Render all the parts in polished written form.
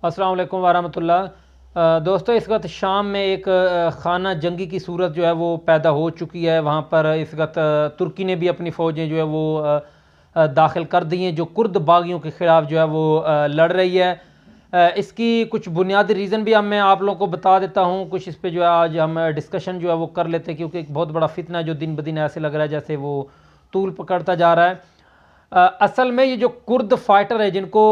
अस्सलाम वालेकुम वरहमतुल्लाह। दोस्तों, इस वक्त शाम में एक खाना जंगी की सूरत जो है वो पैदा हो चुकी है। वहाँ पर इस वक्त तुर्की ने भी अपनी फ़ौजें जो है वो दाखिल कर दी हैं, जो कुर्द बागियों के ख़िलाफ़ जो है वो लड़ रही है। इसकी कुछ बुनियादी रीज़न भी मैं आप लोगों को बता देता हूँ। कुछ इस पे जो है आज हम डिस्कशन जो है वो कर लेते हैं, क्योंकि एक बहुत बड़ा फितना जो दिन ब दिन ऐसे लग रहा है जैसे वो तूल पकड़ता जा रहा है। असल में ये जो कुर्द फाइटर है, जिनको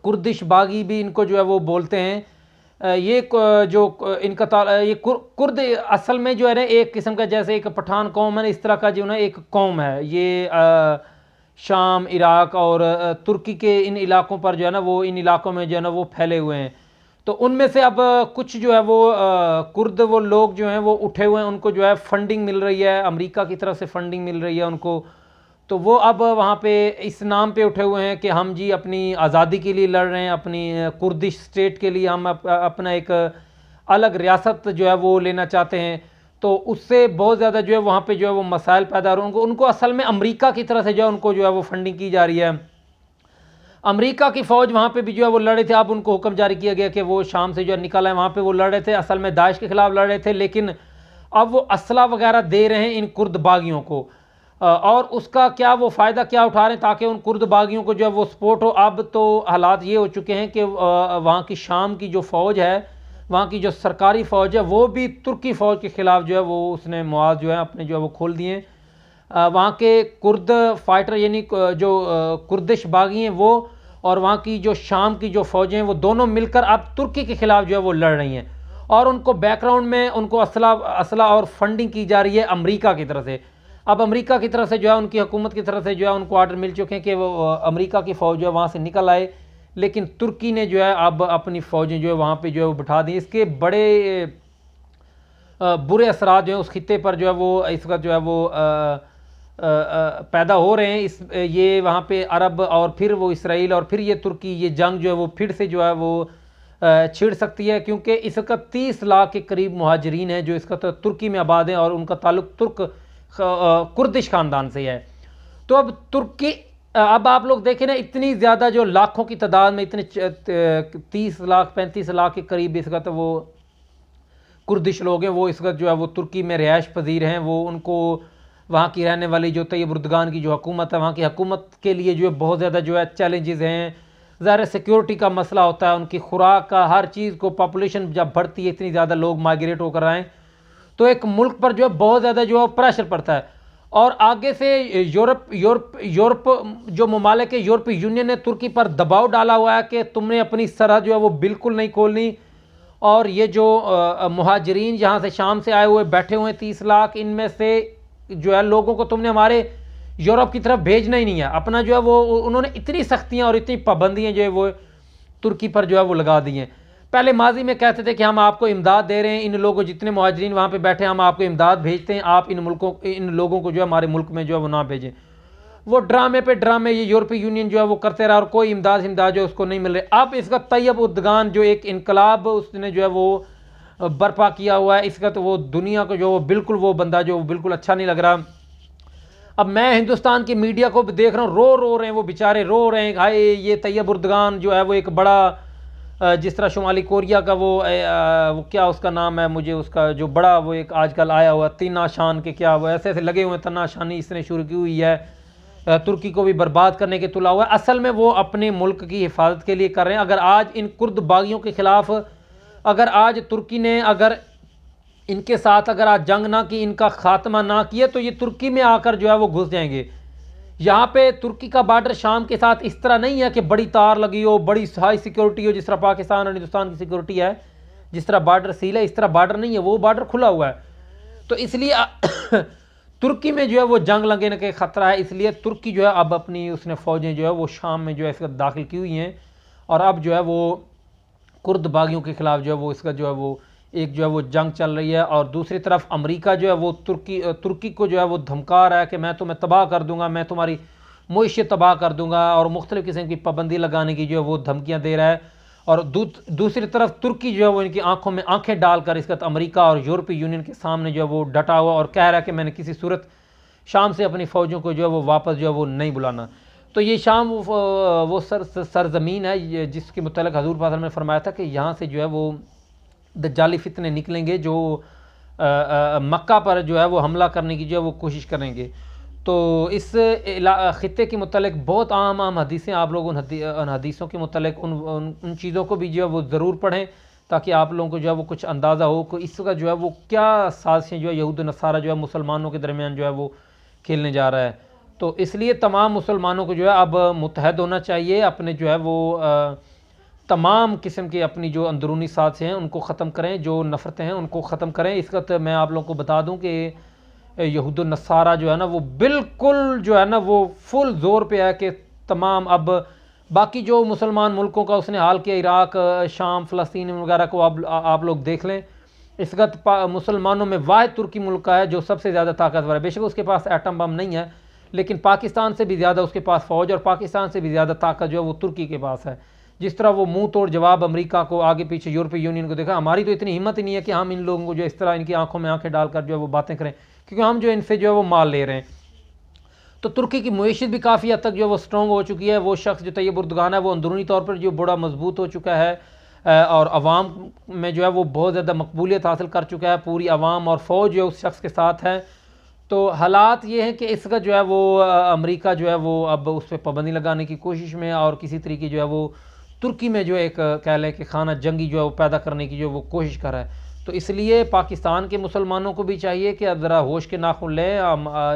कुर्दिश बागी भी इनको जो है वो बोलते हैं, ये जो इनका ये कुर्द असल में जो है ना एक किस्म का, जैसे एक पठान कौम है ना, इस तरह का जो ना एक कौम है। ये शाम, इराक और तुर्की के इन इलाकों पर जो है ना वो, इन इलाकों में जो है ना वो फैले हुए हैं। तो उनमें से अब कुछ जो है वो कुर्द वो लोग जो हैं वो उठे हुए हैं, उनको जो है फंडिंग मिल रही है, अमेरिका की तरफ से फंडिंग मिल रही है उनको। तो वो अब वहाँ पे इस नाम पे उठे हुए हैं कि हम जी अपनी आज़ादी के लिए लड़ रहे हैं, अपनी कुर्दिश स्टेट के लिए हम अपना एक अलग रियासत जो है वो लेना चाहते हैं। तो उससे बहुत ज़्यादा जो है वहाँ पे जो है वो मसाइल पैदा हो रहे हैं। उनको असल में अमेरिका की तरफ से जो है उनको जो है वो फंडिंग की जा रही है। अमेरिका की फ़ौज वहाँ पे भी जो है वो लड़े थे। अब उनको हुक्म जारी किया गया कि वो शाम से जो है निकल आए। वहाँ पे वो लड़ रहे थे, असल में दाइश के ख़िलाफ़ लड़ रहे थे, लेकिन अब वो असला वगैरह दे रहे हैं इन कुर्द बागियों को। और उसका क्या वो फ़ायदा क्या उठा रहे हैं ताकि उन कुर्द बागियों को जो है वो सपोर्ट हो। अब तो हालात ये हो चुके हैं कि वहाँ की शाम की जो फ़ौज है, वहाँ की जो सरकारी फ़ौज है, वो भी तुर्की फ़ौज के ख़िलाफ़ जो है वो उसने मुआज़ जो है अपने जो है वो खोल दिए। वहाँ के कुर्द फाइटर यानी जो कुर्दिश बागी हैं वो, और वहाँ की जो शाम की जो फ़ौजें हैं वो दोनों मिलकर अब तुर्की के ख़िलाफ़ जो है वो लड़ रही हैं। और उनको बैकग्राउंड में उनको असला और फंडिंग की जा रही है अमेरिका की तरफ से। अब अमेरिका की तरफ से जो है उनकी हुकूमत की तरफ से जो है उनको ऑर्डर मिल चुके हैं कि वो अमेरिका की फ़ौज जो है वहाँ से निकल आए, लेकिन तुर्की ने जो है अब अपनी फ़ौजें जो है वहाँ पे जो है वो बिठा दी। इसके बड़े बुरे असरात जो है उस खित्ते पर जो है वो इस वक्त जो है वो पैदा हो रहे हैं। ये वहाँ पे अरब और फिर वो इसराइल और फिर ये तुर्की, ये जंग जो है वो फिर से जो है वो छिड़ सकती है, क्योंकि इसका 30 लाख के करीब मुहाजिरीन है जो इसका तुर्की में आबाद हैं और उनका ताल्लुक कुर्दिश ख़ानदान से है। तो अब तुर्की, अब आप लोग देखें ना, इतनी ज़्यादा जो लाखों की तादाद में, इतने 30 लाख 35 लाख के करीब इसका तो वो कुर्दिश लोग हैं, वो इस वक्त जो है वो तुर्की में रिहाइश पजीर हैं। वो उनको वहाँ की रहने वाली जो तैयब उर्दगान की जो हुकूमत है, वहाँ की हुकूमत के लिए जो है बहुत ज़्यादा जो है चैलेंजेस हैं। ज़ाहिर सिक्योरिटी का मसला होता है, उनकी खुराक का, हर चीज़ को, पॉपुलेशन जब बढ़ती है, इतनी ज़्यादा लोग माइग्रेट होकर आएँ तो एक मुल्क पर जो है बहुत ज़्यादा जो है प्रेशर पड़ता है। और आगे से यूरोप जो ममालिक है, यूरोपीय यूनियन ने तुर्की पर दबाव डाला हुआ है कि तुमने अपनी सरहद जो है वो बिल्कुल नहीं खोलनी। और ये जो मुहाजिरीन यहाँ से शाम से आए हुए बैठे हुए 30 लाख, इनमें से जो है लोगों को तुमने हमारे यूरोप की तरफ भेजना ही नहीं है। अपना जो है वो उन्होंने इतनी सख्तियाँ और इतनी पाबंदियाँ जो है वो तुर्की पर जो है वो लगा दी हैं। पहले माजी में कहते थे कि हम आपको इमदाद दे रहे हैं, इन लोगों जितने मुहाजिरीन वहाँ पे बैठे हैं हम आपको इमदाद भेजते हैं, आप इन लोगों को जो है हमारे मुल्क में जो है वो ना भेजें। वो ड्रामे पे ड्रामे ये यूरोपीय यूनियन जो है वो करते रहा और कोई इमदाद जो है उसको नहीं मिल रही। अब इसका तैयब उर्दगान जो एक इनकलाब उसने जो है वो बर्पा किया हुआ है, इसका तो वो दुनिया को जो वो बिल्कुल वो बंदा जो बिल्कुल अच्छा नहीं लग रहा। अब मैं हिंदुस्तान की मीडिया को भी देख रहा हूँ, रो रहे हैं वो बेचारे, रो रहे हैं, हाय ये तैयब उर्दगान जो है वो एक बड़ा, जिस तरह शुमाली कोरिया का वो क्या उसका नाम है, मुझे उसका जो बड़ा वो एक आजकल आया हुआ तीनाशान के, क्या वो ऐसे ऐसे लगे हुए तनाशानी इसने शुरू की हुई है, तुर्की को भी बर्बाद करने के तुला हुआ है। असल में वो अपने मुल्क की हिफाजत के लिए कर रहे हैं। अगर आज इन कुर्द बागियों के ख़िलाफ़ अगर आज तुर्की ने अगर इनके साथ अगर आज जंग ना की, इनका ख़ात्मा ना किया, तो ये तुर्की में आकर जो है वो घुस जाएंगे। यहाँ पे तुर्की का बॉर्डर शाम के साथ इस तरह नहीं है कि बड़ी तार लगी हो, बड़ी हाई सिक्योरिटी हो, जिस तरह पाकिस्तान और हिंदुस्तान की सिक्योरिटी है, जिस तरह बॉर्डर सील है, इस तरह बॉर्डर नहीं है, वो बॉर्डर खुला हुआ है। तो इसलिए तुर्की में जो है वो जंग लगने का ख़तरा है। इसलिए तुर्की जो है अब अपनी उसने फ़ौजें जो है वो शाम में जो है इसका दाखिल की हुई हैं, और अब जो है वो कुर्द बागियों के ख़िलाफ़ जो है वो इसका जो है वो एक जो है वो जंग चल रही है। और दूसरी तरफ अमेरिका जो है वो तुर्की को जो है वो धमका रहा है कि मैं तुम्हें तबाह कर दूंगा, मैं तुम्हारी मुइशत तबाह कर दूंगा, और मुख्तलिफ़ किस्म की पाबंदी लगाने की जो है वो धमकियाँ दे रहा है। और दूसरी तरफ तुर्की जो है वो इनकी आंखों में आंखें डालकर इसका अमेरिका और यूरोपीय यूनियन के सामने जो है वो डटा हुआ और कह रहा है कि मैंने किसी सूरत शाम से अपनी फ़ौजों को जो है वो वापस जो है वो नहीं बुलाना। तो ये शाम वो सरज़मीन है जिसके मुतल्लिक़ हज़ूर पाक ने फरमाया था कि यहाँ से जो है वो दज्जाली फितने निकलेंगे जो मक्का पर जो है वो हमला करने की जो है वो कोशिश करेंगे। तो इस ख़ित्ते के मुतल्लिक़ बहुत आम हदीसें आप लोग उन हदीसों के मुतल्लिक़ उन चीज़ों को भी जो है वो ज़रूर पढ़ें, ताकि आप लोगों को जो है वो कुछ अंदाज़ा हो कि इसका जो है वो क्या साज़िशें जो है यहूद नसारा जो है मुसलमानों के दरमियान जो है वो खेलने जा रहा है। तो इसलिए तमाम मुसलमानों को जो है अब मुत्तहद होना चाहिए, अपने जो है वो तमाम किस्म की अपनी जो अंदरूनी साज़िशें हैं उनको ख़त्म करें, जो नफ़रतें हैं उनको ख़त्म करें। इस वक्त मैं आप लोगों को बता दूं कि यहूद नसारा जो है ना वो बिल्कुल जो है ना वो फुल ज़ोर पे है कि तमाम अब बाकी जो मुसलमान मुल्कों का उसने हाल किया, इराक़, शाम, फ़लस्तीन वगैरह को आप लोग देख लें। इस वक्त मुसलमानों में वाहिद तुर्की मुल्क का है जो सबसे ज़्यादा ताकतवर है। बेशक उसके पास एटम बम नहीं है, लेकिन पाकिस्तान से भी ज़्यादा उसके पास फ़ौज और पाकिस्तान से भी ज़्यादा ताकत जो है वो तुर्की के पास है। जिस तरह वो मुंह तोड़ जवाब अमेरिका को, आगे पीछे यूरोपीय यूनियन को देखा, हमारी तो इतनी हिम्मत ही नहीं है कि हम इन लोगों को जो इस तरह इनकी आंखों में आंखें डालकर जो है वो बातें करें, क्योंकि हम जो इनसे जो है वो माल ले रहे हैं। तो तुर्की की मईशत भी काफ़ी हद तक जो है वो स्ट्रॉन्ग हो चुकी है। वो शख्स जो तैयब उर्दगान है वो अंदरूनी तौर पर जो बड़ा मजबूत हो चुका है और अवाम में जो है वो बहुत ज़्यादा मकबूलियत हासिल कर चुका है। पूरी अवाम और फ़ौज जो है उस शख्स के साथ है। तो हालात ये हैं कि इसका जो है वो अमेरिका जो है वो अब उस पर पाबंदी लगाने की कोशिश में और किसी तरीके जो है वो तुर्की में जो एक कह लें कि खाना जंगी जो है वो पैदा करने की जो वो कोशिश कर रहा है। तो इसलिए पाकिस्तान के मुसलमानों को भी चाहिए कि अब ज़रा होश के नाखुन लें।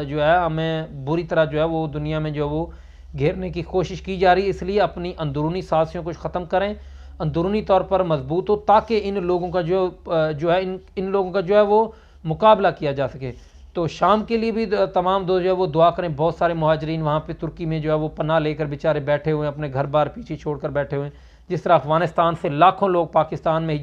जो है हमें बुरी तरह जो है वो दुनिया में जो है वो घेरने की कोशिश की जा रही है, इसलिए अपनी अंदरूनी साजिशों को ख़त्म करें, अंदरूनी तौर पर मजबूत हो, ताकि इन लोगों का जो है इन लोगों का जो है वो मुकाबला किया जा सके। तो शाम के लिए भी तमाम जो है वो दुआ करें। बहुत सारे मुहाजिरीन वहाँ पे तुर्की में जो है वो पनाह लेकर बेचारे बैठे हुए हैं, अपने घर बार पीछे छोड़कर बैठे हुए हैं। जिस तरह अफ़गानिस्तान से लाखों लोग पाकिस्तान में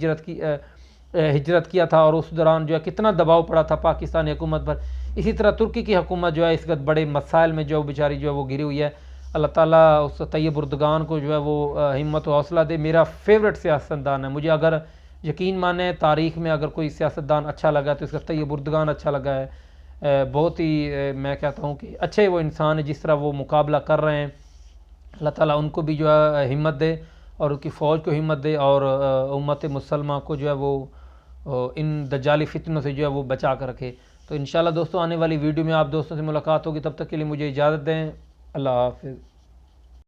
हिजरत किया था और उस दौरान जो है कितना दबाव पड़ा था पाकिस्तानी हुकूमत पर, इसी तरह तुर्की की हुकूमत जो है इस वक्त बड़े मसाइल में जो बेचारी जो है वो घिरी हुई है। अल्लाह ताला उस तैयब उर्दगान को जो है वो हिम्मत और हौसला दे। मेरा फेवरेट सियासतदान है, मुझे अगर यकीन माने तारीख़ में अगर कोई सियासतदान अच्छा लगा तो इसका तैयब उर्दगान अच्छा लगा है। बहुत ही मैं कहता हूँ कि अच्छे वो इंसान है, जिस तरह वो मुकाबला कर रहे हैं। अल्लाह ताला उनको भी जो है हिम्मत दे और उनकी फ़ौज को हिम्मत दे और उम्मत मुसलमान को जो है वो इन दज्जाली फितनों से जो है वो बचा कर रखे। तो इंशाल्लाह दोस्तों आने वाली वीडियो में आप दोस्तों से मुलाकात होगी, तब तक के लिए मुझे इजाज़त दें। अल्लाह हाफ़िज़।